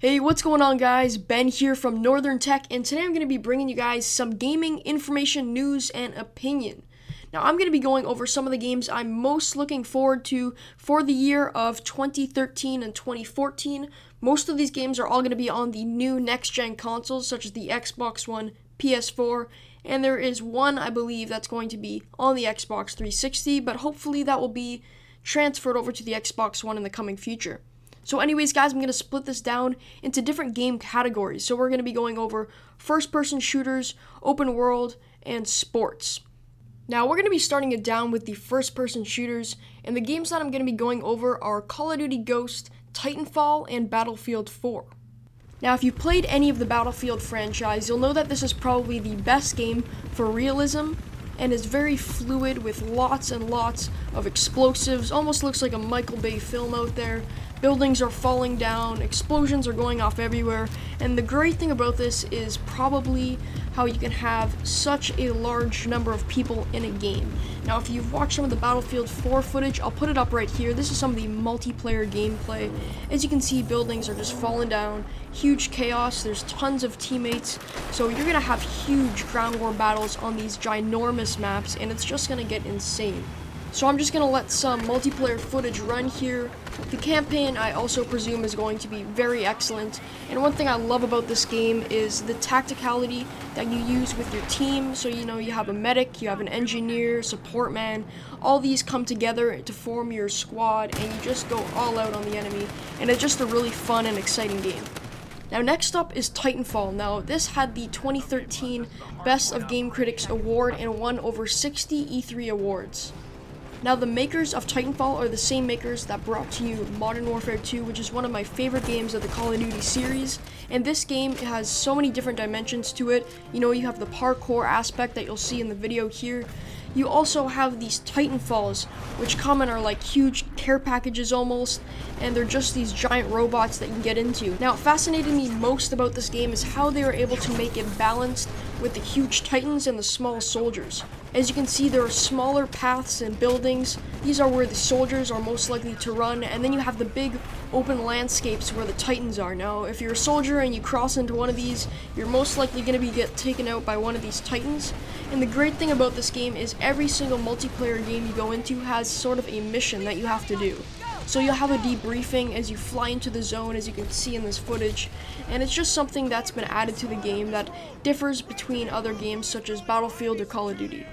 Hey, what's going on, guys? Ben here from Northern Tech, and today I'm going to be bringing you guys some gaming information, news, and opinion. Now, I'm going to be going over some of the games I'm most looking forward to for the year of 2013 and 2014. Most of these games are all going to be on the new next-gen consoles, such as the Xbox One, PS4, and there is one, I believe, that's going to be on the Xbox 360, but hopefully that will be transferred over to the Xbox One in the coming future. So anyways, guys, I'm going to split this down into different game categories. So we're going to be going over first-person shooters, open world, and sports. Now, we're going to be starting it down with the first-person shooters, and the games that I'm going to be going over are Call of Duty Ghost, Titanfall, and Battlefield 4. Now, if you played any of the Battlefield franchise, you'll know that this is probably the best game for realism, and is very fluid with lots and lots of explosives. Almost looks like a Michael Bay film out there. Buildings are falling down, explosions are going off everywhere, and the great thing about this is probably how you can have such a large number of people in a game. Now, if you've watched some of the Battlefield 4 footage, I'll put it up right here. This is some of the multiplayer gameplay. As you can see, buildings are just falling down, huge chaos, there's tons of teammates, so you're going to have huge ground war battles on these ginormous maps, and it's just going to get insane. So I'm just going to let some multiplayer footage run here. The campaign, I also presume, is going to be very excellent. And one thing I love about this game is the tacticality that you use with your team. So, you have a medic, you have an engineer, support man. All these come together to form your squad, and you just go all out on the enemy. And it's just a really fun and exciting game. Now, next up is Titanfall. Now, this had the 2013 Best of Game Critics Award and won over 60 E3 awards. Now, the makers of Titanfall are the same makers that brought to you Modern Warfare 2, which is one of my favorite games of the Call of Duty series. And this game has so many different dimensions to it. You have the parkour aspect that you'll see in the video here. You also have these Titanfalls, which come and are like huge care packages almost, and they're just these giant robots that you can get into. Now, what fascinated me most about this game is how they were able to make it balanced with the huge titans and the small soldiers. As you can see, there are smaller paths and buildings. These are where the soldiers are most likely to run, and then you have the big open landscapes where the titans are. Now, if you're a soldier and you cross into one of these, you're most likely going to get taken out by one of these titans. And the great thing about this game is every single multiplayer game you go into has sort of a mission that you have to do. So you'll have a debriefing as you fly into the zone, as you can see in this footage, and it's just something that's been added to the game that differs between other games such as Battlefield or Call of Duty.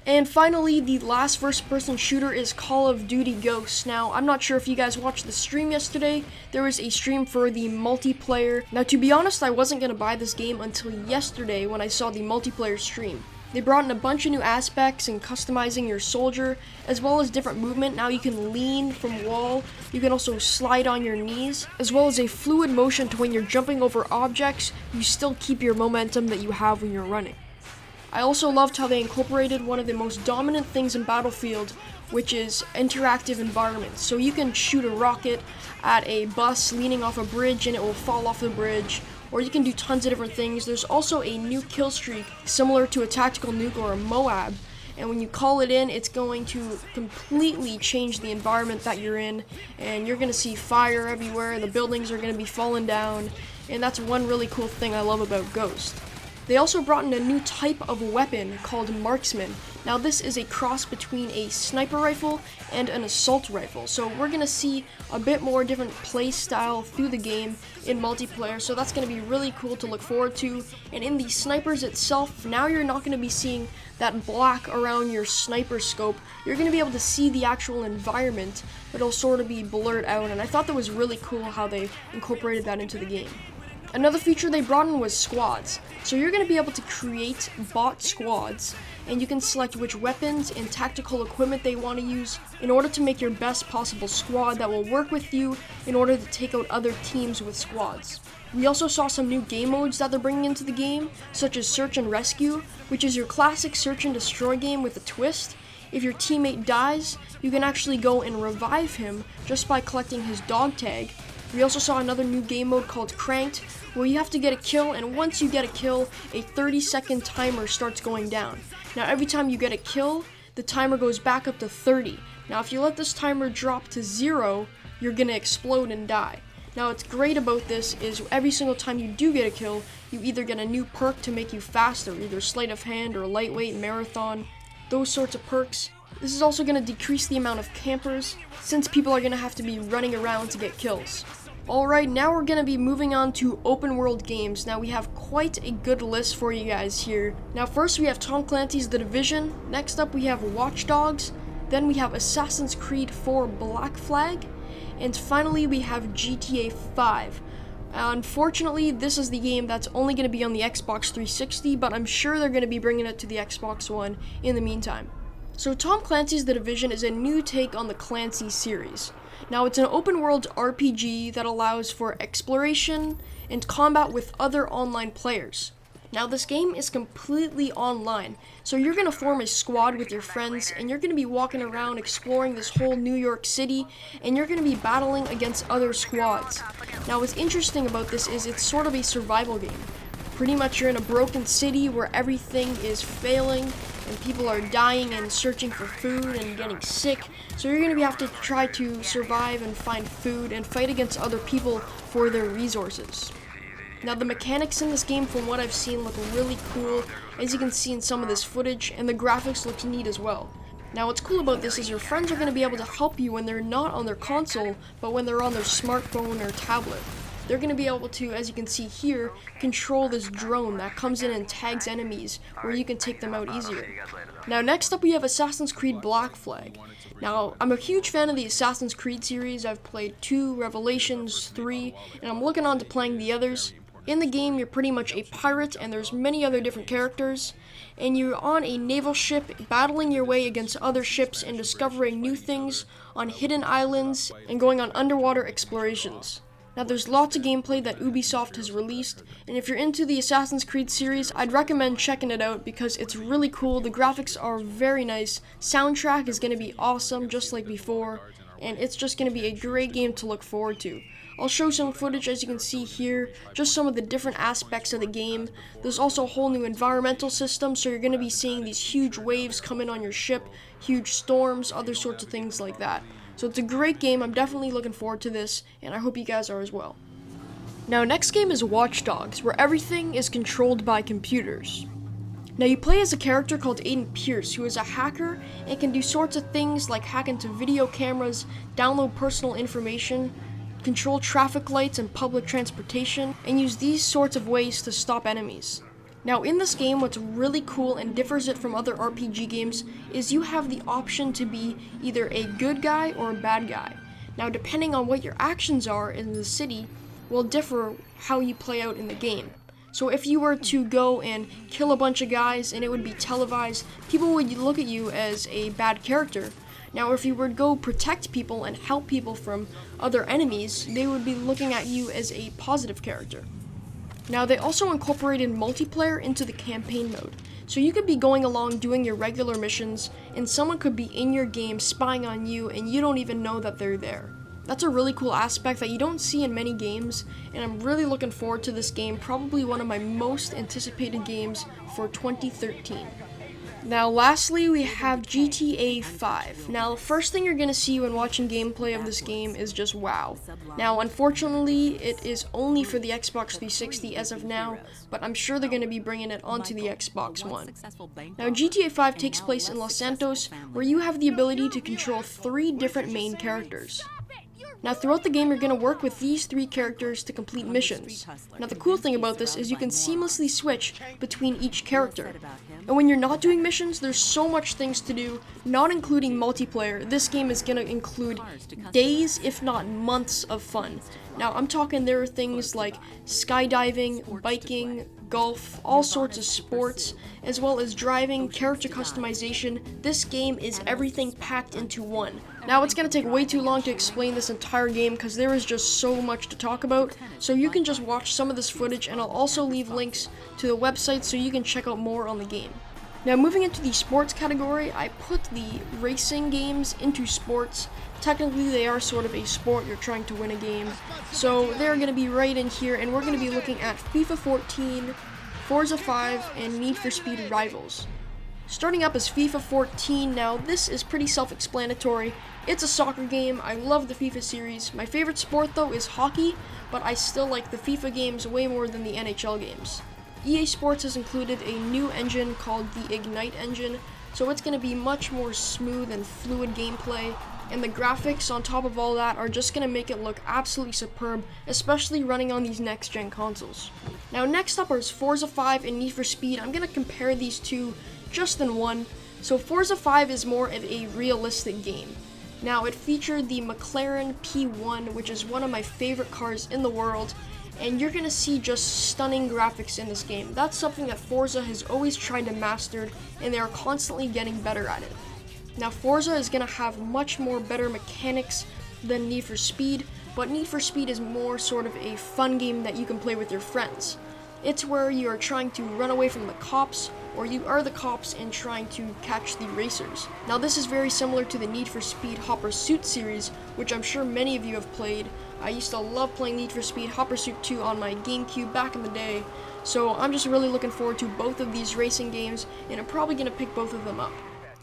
And finally, the last first-person shooter is Call of Duty Ghosts. Now, I'm not sure if you guys watched the stream yesterday. There was a stream for the multiplayer. Now, to be honest, I wasn't going to buy this game until yesterday when I saw the multiplayer stream. They brought in a bunch of new aspects in customizing your soldier, as well as different movement. Now you can lean from wall, you can also slide on your knees, as well as a fluid motion to when you're jumping over objects, you still keep your momentum that you have when you're running. I also loved how they incorporated one of the most dominant things in Battlefield, which is interactive environments. So you can shoot a rocket at a bus leaning off a bridge and it will fall off the bridge, or you can do tons of different things. There's also a new kill streak similar to a tactical nuke or a MOAB, and when you call it in, it's going to completely change the environment that you're in, and you're going to see fire everywhere, the buildings are going to be falling down, and that's one really cool thing I love about Ghost. They also brought in a new type of weapon called Marksman. Now, this is a cross between a sniper rifle and an assault rifle. So we're going to see a bit more different play style through the game in multiplayer. So that's going to be really cool to look forward to. And in the snipers itself, now you're not going to be seeing that black around your sniper scope. You're going to be able to see the actual environment, but it'll sort of be blurred out. And I thought that was really cool how they incorporated that into the game. Another feature they brought in was squads. So you're going to be able to create bot squads, and you can select which weapons and tactical equipment they want to use in order to make your best possible squad that will work with you in order to take out other teams with squads. We also saw some new game modes that they're bringing into the game, such as Search and Rescue, which is your classic search and destroy game with a twist. If your teammate dies, you can actually go and revive him just by collecting his dog tag. We also saw another new game mode called Cranked, where you have to get a kill, and once you get a kill, a 30-second timer starts going down. Now, every time you get a kill, the timer goes back up to 30. Now, if you let this timer drop to 0, you're going to explode and die. Now what's great about this is every single time you do get a kill, you either get a new perk to make you faster, either sleight of hand or lightweight, marathon, those sorts of perks. This is also going to decrease the amount of campers, since people are going to have to be running around to get kills. Alright, now we're going to be moving on to open world games. Now we have quite a good list for you guys here. Now first we have Tom Clancy's The Division, next up we have Watch Dogs, then we have Assassin's Creed 4 Black Flag, and finally we have GTA 5. Unfortunately, this is the game that's only going to be on the Xbox 360, but I'm sure they're going to be bringing it to the Xbox One in the meantime. So Tom Clancy's The Division is a new take on the Clancy series. Now it's an open world RPG that allows for exploration and combat with other online players. Now this game is completely online, so you're going to form a squad with your friends and you're going to be walking around exploring this whole New York City, and you're going to be battling against other squads. Now what's interesting about this is it's sort of a survival game. Pretty much you're in a broken city where everything is failing and people are dying and searching for food and getting sick. So you're going to have to try to survive and find food and fight against other people for their resources. Now the mechanics in this game, from what I've seen, look really cool, as you can see in some of this footage, and the graphics look neat as well. Now what's cool about this is your friends are going to be able to help you when they're not on their console, but when they're on their smartphone or tablet. They're going to be able to, as you can see here, control this drone that comes in and tags enemies, where you can take them out easier. Now next up we have Assassin's Creed Black Flag. Now I'm a huge fan of the Assassin's Creed series. I've played 2, Revelations, 3, and I'm looking on to playing the others. In the game you're pretty much a pirate, and there's many other different characters, and you're on a naval ship battling your way against other ships and discovering new things on hidden islands and going on underwater explorations. Now there's lots of gameplay that Ubisoft has released, and if you're into the Assassin's Creed series, I'd recommend checking it out because it's really cool. The graphics are very nice, soundtrack is going to be awesome just like before, and it's just going to be a great game to look forward to. I'll show some footage, as you can see here, just some of the different aspects of the game. There's also a whole new environmental system, so you're going to be seeing these huge waves come in on your ship, huge storms, other sorts of things like that. So it's a great game. I'm definitely looking forward to this, and I hope you guys are as well. Now next game is Watch Dogs, where everything is controlled by computers. Now you play as a character called Aiden Pierce, who is a hacker and can do sorts of things like hack into video cameras, download personal information, control traffic lights and public transportation, and use these sorts of ways to stop enemies. Now in this game, what's really cool and differs it from other RPG games is you have the option to be either a good guy or a bad guy. Now depending on what your actions are in the city will differ how you play out in the game. So if you were to go and kill a bunch of guys and it would be televised, people would look at you as a bad character. Now if you were to go protect people and help people from other enemies, they would be looking at you as a positive character. Now they also incorporated multiplayer into the campaign mode. So you could be going along doing your regular missions and someone could be in your game spying on you and you don't even know that they're there. That's a really cool aspect that you don't see in many games, and I'm really looking forward to this game, probably one of my most anticipated games for 2013. Now lastly, we have GTA 5. Now the first thing you're going to see when watching gameplay of this game is just wow. Now unfortunately, it is only for the Xbox 360 as of now, but I'm sure they're going to be bringing it onto the Xbox One. Now GTA 5 takes place in Los Santos, where you have the ability to control 3 different main characters. Now throughout the game, you're going to work with these 3 characters to complete missions. Now the cool thing about this is you can seamlessly switch between each character. And when you're not doing missions, there's so much things to do, not including multiplayer. This game is going to include days, if not months of fun. Now I'm talking there are things like skydiving, biking, golf, all sorts of sports, as well as driving, character customization. This game is everything packed into one. Now it's going to take way too long to explain this entire game because there is just so much to talk about, so you can just watch some of this footage, and I'll also leave links to the website so you can check out more on the game. Now moving into the sports category, I put the racing games into sports. Technically they are sort of a sport, you're trying to win a game, so they're going to be right in here, and we're going to be looking at FIFA 14, Forza 5, and Need for Speed Rivals. Starting up as FIFA 14, now this is pretty self-explanatory. It's a soccer game. I love the FIFA series. My favorite sport though is hockey, but I still like the FIFA games way more than the NHL games. EA Sports has included a new engine called the Ignite engine, so it's going to be much more smooth and fluid gameplay, and the graphics on top of all that are just going to make it look absolutely superb, especially running on these next-gen consoles. Now next up is Forza 5 and Need for Speed. I'm going to compare these two just in one. So Forza 5 is more of a realistic game. Now, it featured the McLaren P1, which is one of my favorite cars in the world, and you're going to see just stunning graphics in this game. That's something that Forza has always tried to master, and they are constantly getting better at it. Now, Forza is going to have much more better mechanics than Need for Speed, but Need for Speed is more sort of a fun game that you can play with your friends. It's where you are trying to run away from the cops, or you are the cops and trying to catch the racers. Now this is very similar to the Need for Speed Hot Pursuit series, which I'm sure many of you have played. I used to love playing Need for Speed Hot Pursuit 2 on my GameCube back in the day, so I'm just really looking forward to both of these racing games, and I'm probably going to pick both of them up.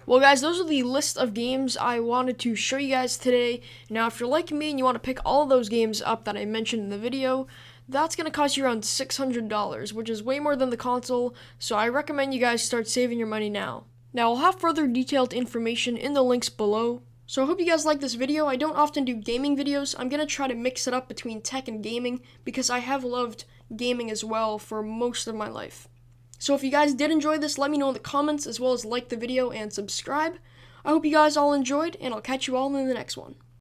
Well guys, those are the list of games I wanted to show you guys today. Now if you're like me and you want to pick all of those games up that I mentioned in the video, that's going to cost you around $600, which is way more than the console, so I recommend you guys start saving your money now. Now, I'll have further detailed information in the links below, so I hope you guys like this video. I don't often do gaming videos. I'm going to try to mix it up between tech and gaming, because I have loved gaming as well for most of my life. So if you guys did enjoy this, let me know in the comments, as well as like the video and subscribe. I hope you guys all enjoyed, and I'll catch you all in the next one.